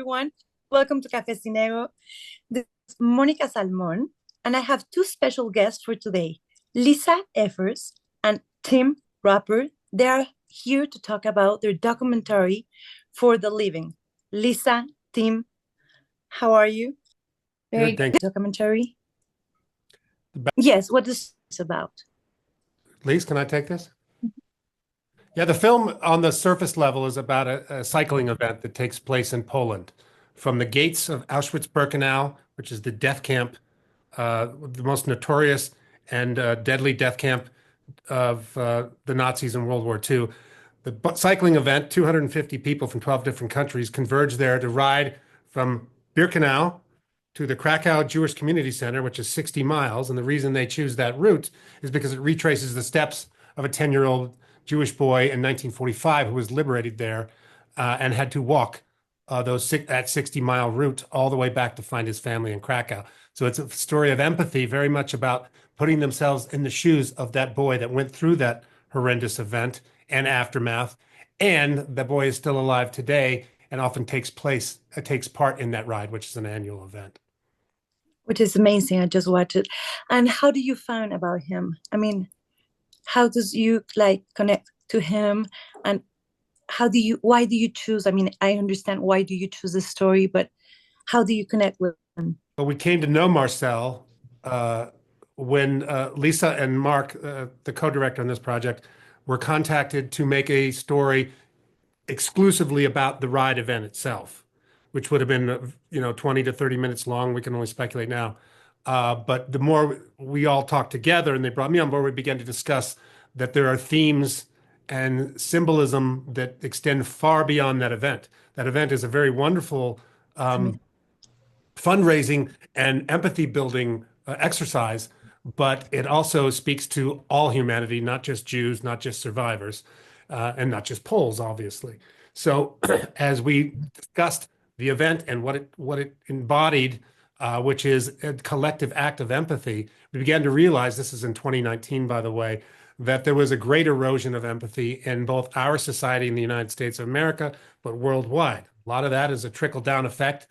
Everyone. Welcome to Café. This is Monica Salmon, and I have two special guests for today, Lisa Effress and Tim Rapper. They are here to talk about their documentary For the Living. Lisa, Tim, how are you? Very Good, good. thank you. Documentary? Ba- Yes, what is this about? Lise, can I take this? Yeah, the film on the surface level is about a cycling event that takes place in Poland. From the gates of Auschwitz-Birkenau, which is the death camp, the most notorious and deadly death camp of the Nazis in World War II. Cycling event, 250 people from 12 different countries converge there to ride from Birkenau to the Krakow Jewish Community Center, which is 60 miles. And the reason they choose that route is because it retraces the steps of a 10-year-old Jewish boy in 1945 who was liberated there and had to walk that 60-mile route all the way back to find his family in Krakow. So it's a story of empathy, very much about putting themselves in the shoes of that boy that went through that horrendous event and aftermath. And the boy is still alive today and often takes part in that ride, which is an annual event. Which is amazing. I just watched it. And how do you find about him? I mean, how does you like connect to him, and why do you choose? I mean, I understand why do you choose this story, but how do you connect with him? But we came to know Marcel when Lisa and Mark, the co-director on this project, were contacted to make a story exclusively about the ride event itself, which would have been 20 to 30 minutes long. We can only speculate now. But the more we all talked together and they brought me on board, we began to discuss that there are themes and symbolism that extend far beyond that event. That event is a very wonderful fundraising and empathy building exercise, but it also speaks to all humanity, not just Jews, not just survivors, and not just Poles, obviously. So as we discussed the event and what it embodied, which is a collective act of empathy, we began to realize, this is in 2019, by the way, that there was a great erosion of empathy in both our society in the United States of America, but worldwide. A lot of that is a trickle-down effect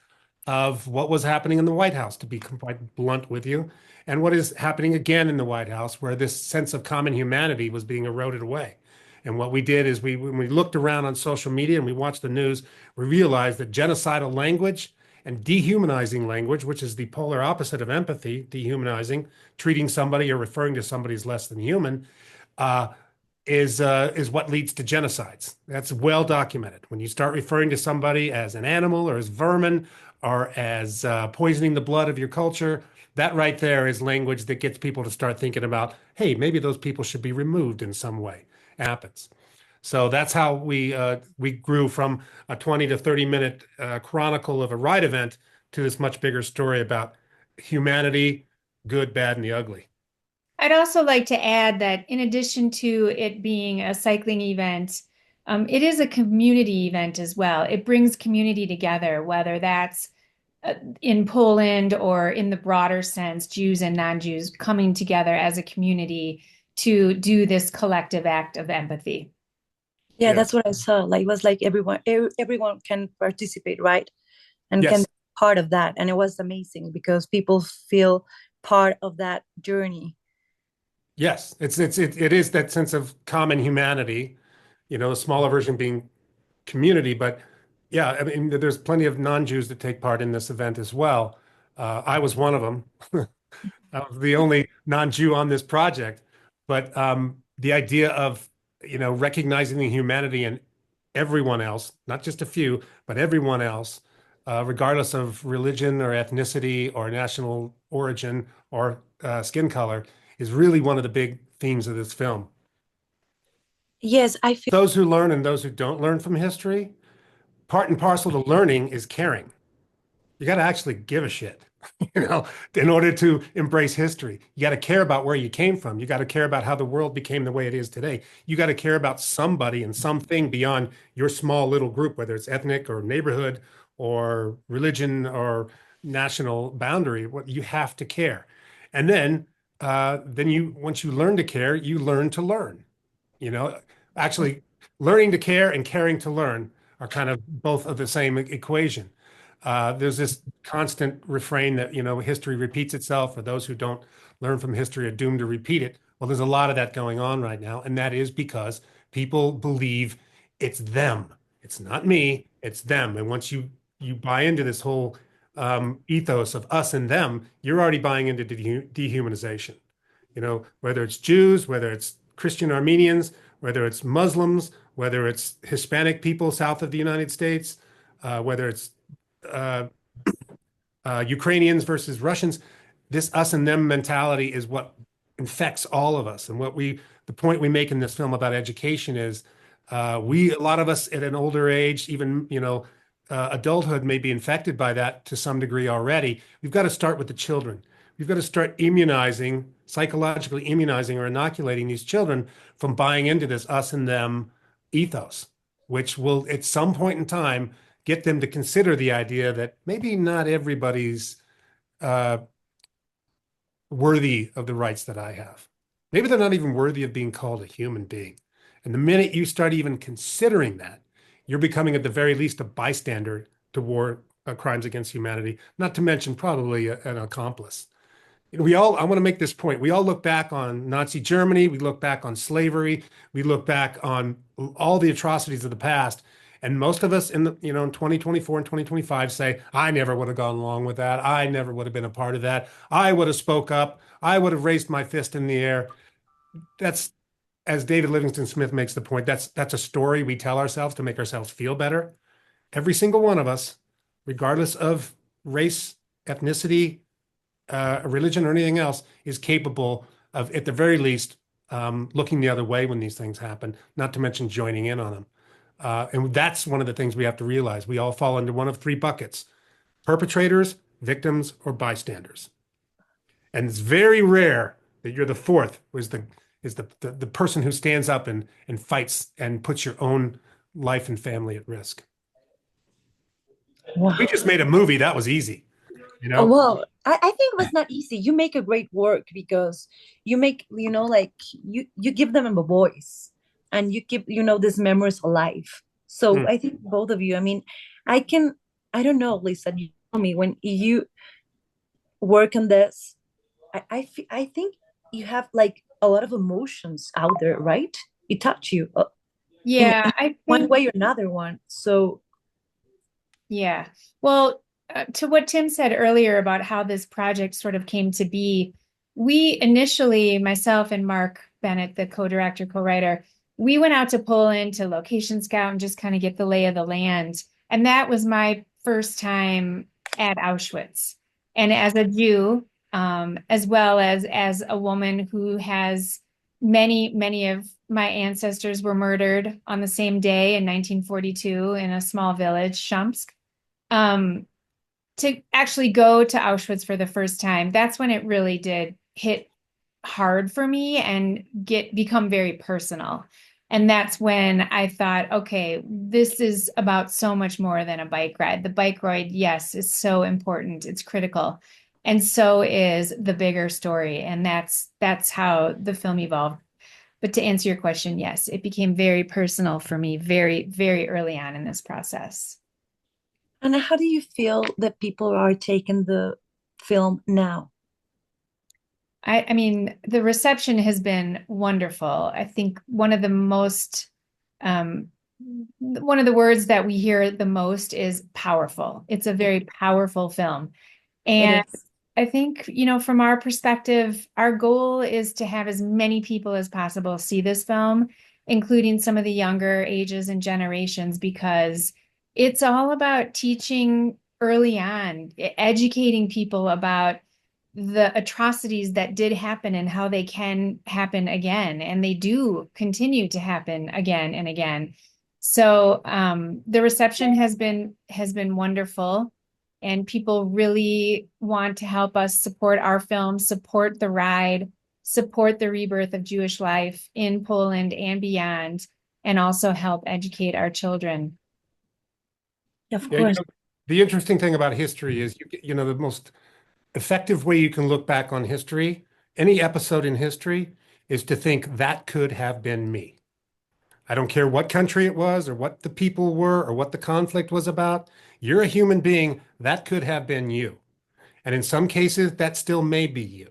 of what was happening in the White House, to be quite blunt with you, and what is happening again in the White House, where this sense of common humanity was being eroded away. And what we did is when we looked around on social media and we watched the news, we realized that genocidal language and dehumanizing language, which is the polar opposite of empathy, dehumanizing, treating somebody or referring to somebody as less than human, uh, is what leads to genocides. That's well documented. When you start referring to somebody as an animal or as vermin or as poisoning the blood of your culture, that right there is language that gets people to start thinking about, hey, maybe those people should be removed in some way. It happens. So that's how we grew from a 20 to 30-minute chronicle of a ride event to this much bigger story about humanity, good, bad, and the ugly. I'd also like to add that in addition to it being a cycling event, it is a community event as well. It brings community together, whether that's in Poland or in the broader sense, Jews and non-Jews coming together as a community to do this collective act of empathy. Yeah, Yeah. that's what I saw. Like it was like everyone can participate, right? And can Yes. be part of that. And it was amazing because people feel part of that journey. Yes, it is that sense of common humanity, a smaller version being community, but yeah, I mean, there's plenty of non-Jews that take part in this event as well. I was one of them. I was the only non-Jew on this project, but the idea of, recognizing the humanity in everyone else, not just a few, but everyone else, regardless of religion or ethnicity or national origin or skin color, is really one of the big themes of this film. Yes, I feel Those who learn and those who don't learn from history, part and parcel to learning is caring. You got to actually give a shit, in order to embrace history. You got to care about where you came from. You got to care about how the world became the way it is today. You got to care about somebody and something beyond your small little group, whether it's ethnic or neighborhood or religion or national boundary. What you have to care. And then once you learn to care, you learn to learn. You know, actually, learning to care and caring to learn are kind of both of the same equation. There's this constant refrain that, history repeats itself, or those who don't learn from history are doomed to repeat it. Well, there's a lot of that going on right now, and that is because people believe it's them. It's not me, it's them. And once you buy into this whole ethos of us and them, you're already buying into dehumanization. Whether it's Jews, whether it's Christian Armenians, whether it's Muslims, whether it's Hispanic people south of the United States, whether it's uh, Ukrainians versus Russians, this us and them mentality is what infects all of us. And the point we make in this film about education is, a lot of us at an older age, even, adulthood may be infected by that to some degree already. We've got to start with the children. We've got to start immunizing, psychologically immunizing or inoculating these children from buying into this us and them ethos, which will at some point in time get them to consider the idea that maybe not everybody's worthy of the rights that I have. Maybe they're not even worthy of being called a human being. And the minute you start even considering that, you're becoming at the very least a bystander to war crimes against humanity, not to mention probably an accomplice. I want to make this point. We all look back on Nazi Germany. We look back on slavery. We look back on all the atrocities of the past. And most of us in 2024 and 2025 say, I never would have gone along with that. I never would have been a part of that. I would have spoke up. I would have raised my fist in the air. That's, as David Livingston Smith makes the point, that's a story we tell ourselves to make ourselves feel better. Every single one of us, regardless of race, ethnicity, religion, or anything else, is capable of, at the very least, looking the other way when these things happen, not to mention joining in on them. And that's one of the things we have to realize. We all fall into one of three buckets: perpetrators, victims, or bystanders. And it's very rare that you're the fourth, is the person who stands up and fights and puts your own life and family at risk. Wow. We just made a movie. That was easy. Well, I think it was not easy. You make a great work because you make, like you give them a voice and you keep, these memories alive. So I think both of you, I mean, I don't know, Lisa, you tell me when you work on this, I think you have like a lot of emotions out there, right? It touch you Yeah, in I one think, way or another one. So yeah. Well, to what Tim said earlier about how this project sort of came to be, we initially, myself and Mark Bennett, the co-director, co-writer, we went out to Poland to location scout and just kind of get the lay of the land. And that was my first time at Auschwitz. And as a Jew, as well as a woman who has many of my ancestors were murdered on the same day in 1942 in a small village, Shumsk. To actually go to Auschwitz for the first time, that's when it really did hit hard for me and become very personal. And that's when I thought, okay, this is about so much more than a bike ride. The bike ride, yes, is so important. It's critical. And so is the bigger story. And that's how the film evolved. But to answer your question, yes, it became very personal for me very, very early on in this process. and how do you feel that people are taking the film now? I mean, the reception has been wonderful. I think one of the words that we hear the most is powerful. It's a very powerful film. And It is. I think, from our perspective, our goal is to have as many people as possible see this film, including some of the younger ages and generations, because it's all about teaching early on, educating people about the atrocities that did happen and how they can happen again. And they do continue to happen again and again. So the reception has been wonderful. And people really want to help us support our film, support the ride, support the rebirth of Jewish life in Poland and beyond, and also help educate our children. Of Yeah, course. the interesting thing about history is, the most effective way you can look back on history, any episode in history, is to think that could have been me. I don't care what country it was or what the people were or what the conflict was about. You're a human being. That could have been you. And in some cases, that still may be you.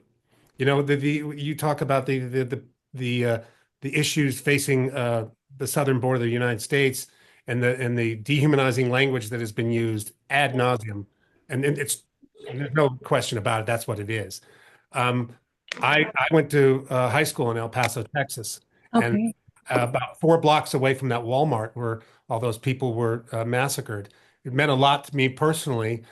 You know, you talk about the uh, the issues facing the southern border of the United States and the dehumanizing language that has been used ad nauseum, and it's there's no question about it. That's what it is. Um, I went to high school in El Paso, Texas, and Okay. about 4 blocks away from that Walmart where all those people were massacred. It meant a lot to me personally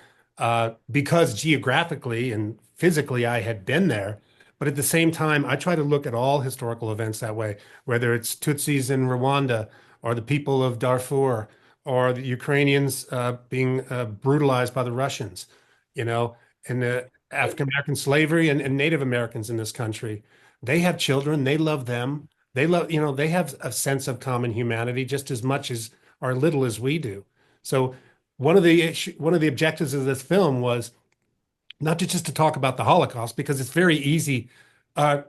because geographically and physically I had been there. But at the same time, I try to look at all historical events that way, whether it's Tutsis in Rwanda or the people of Darfur or the Ukrainians being brutalized by the Russians, you know, and the African American slavery and Native Americans in this country. They have children, they love them. They love, you know, they have a sense of common humanity just as much as or little as we do. So one of the objectives of this film was not to just to talk about the Holocaust, because it's very easy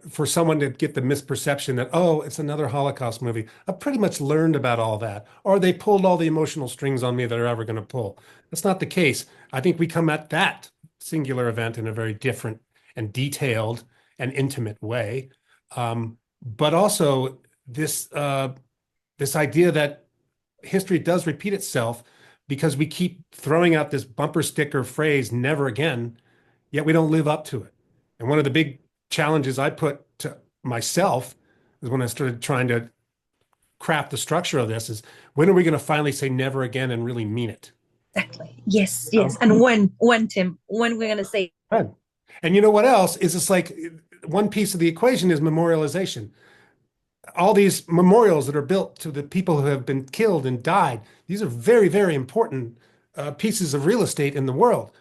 for someone to get the misperception that, oh, it's another Holocaust movie. I've pretty much learned about all that, or they pulled all the emotional strings on me that are ever going to pull. That's not the case. I think we come at that singular event in a very different and detailed and intimate way. But also this idea that history does repeat itself because we keep throwing out this bumper sticker phrase, never again, yet we don't live up to it. And one of the big challenges I put to myself is when I started trying to craft the structure of this is when are we going to finally say never again and really mean it? Exactly. Yes, yes. And when, Tim, when we're gonna say Good. And you know what else is it's like one piece of the equation is memorialization. All these memorials that are built to the people who have been killed and died, these are very, very important pieces of real estate in the world.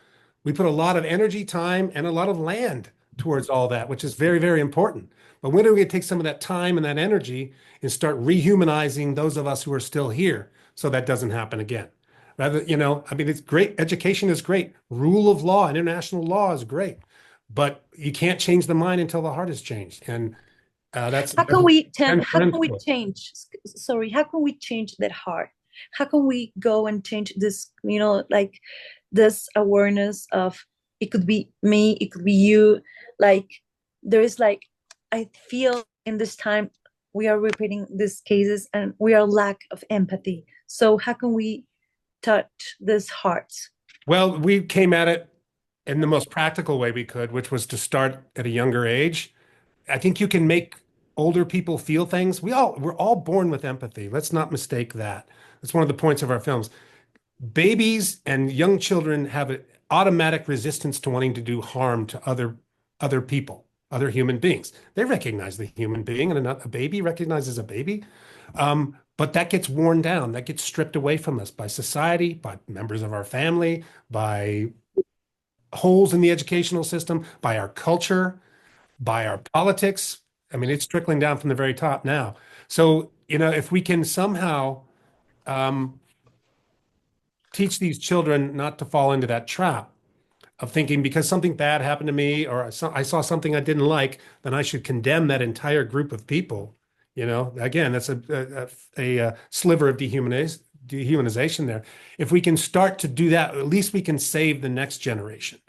We put a lot of energy, time, and a lot of land towards all that, which is very, very important. But when are we going to take some of that time and that energy and start rehumanizing those of us who are still here so that doesn't happen again? Rather, you know, I mean, it's great. Education is great. Rule of law, international law is great. But you can't change the mind until the heart is changed. And how can we Tim, how can we principle. change, sorry, how can we change that heart? How can we go and change this, like this awareness of it could be me, it could be you, like there is like I feel in this time we are repeating these cases and we are lack of empathy. So how can we touch this heart? Well, we came at it in the most practical way we could, which was to start at a younger age. I think you can make older people feel things. We're all born with empathy. Let's not mistake that. That's one of the points of our films. Babies and young children have an automatic resistance to wanting to do harm to other people, other human beings. They recognize the human being, and a baby recognizes a baby. But that gets worn down, that gets stripped away from us by society, by members of our family, by holes in the educational system, by our culture, by our politics. I mean, it's trickling down from the very top now. So, you know, if we can somehow um, teach these children not to fall into that trap of thinking because something bad happened to me or I saw something I didn't like, then I should condemn that entire group of people. You know, again, that's a sliver of dehumanization there. If we can start to do that, at least we can save the next generation.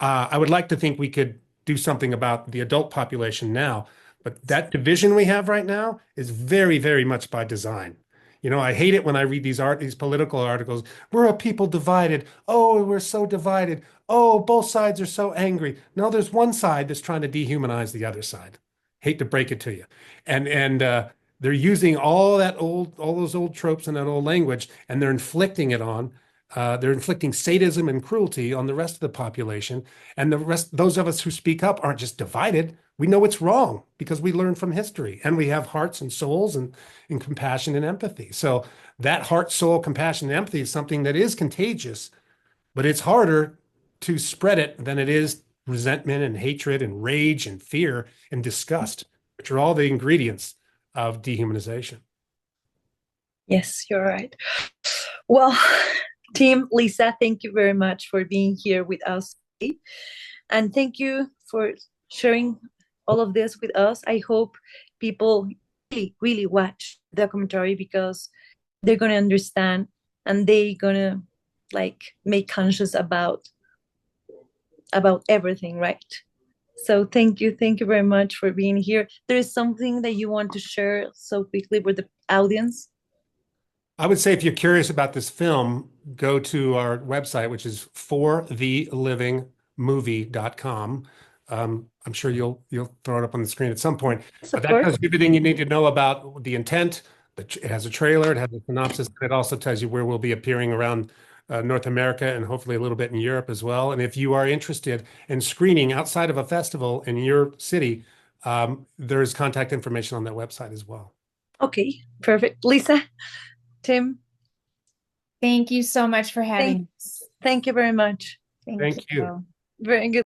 I would like to think we could do something about the adult population now, but that division we have right now is very, very much by design. You know, I hate it when I read these political articles. We're a people divided. Oh, we're so divided. Oh, both sides are so angry. No, there's one side that's trying to dehumanize the other side. Hate to break it to you. And they're using all those old tropes and that old language, and they're inflicting sadism and cruelty on the rest of the population. And the rest, those of us who speak up aren't just divided. We know it's wrong because we learn from history and we have hearts and souls and compassion and empathy. So that heart, soul, compassion, and empathy is something that is contagious, but it's harder to spread it than it is resentment and hatred and rage and fear and disgust, which are all the ingredients of dehumanization. Yes, you're right. Well, Team Lisa, thank you very much for being here with us today. And thank you for sharing all of this with us. I hope people really, really watch the documentary because they're going to understand and they're going to like make conscious about everything, right? So thank you very much for being here. There is something that you want to share so quickly with the audience? I would say if you're curious about this film, go to our website, which is forthelivingmovie.com. I'm sure you'll throw it up on the screen at some point. Yes, But of that course. tells you everything you need to know about the intent. It has a trailer, it has a synopsis, and it also tells you where we'll be appearing around North America and hopefully a little bit in Europe as well. And if you are interested in screening outside of a festival in your city, there's contact information on that website as well. Okay, perfect. Lisa, Tim, Thank you so much for thank, having us. thank you very much. Thank Thank you. you. Very good.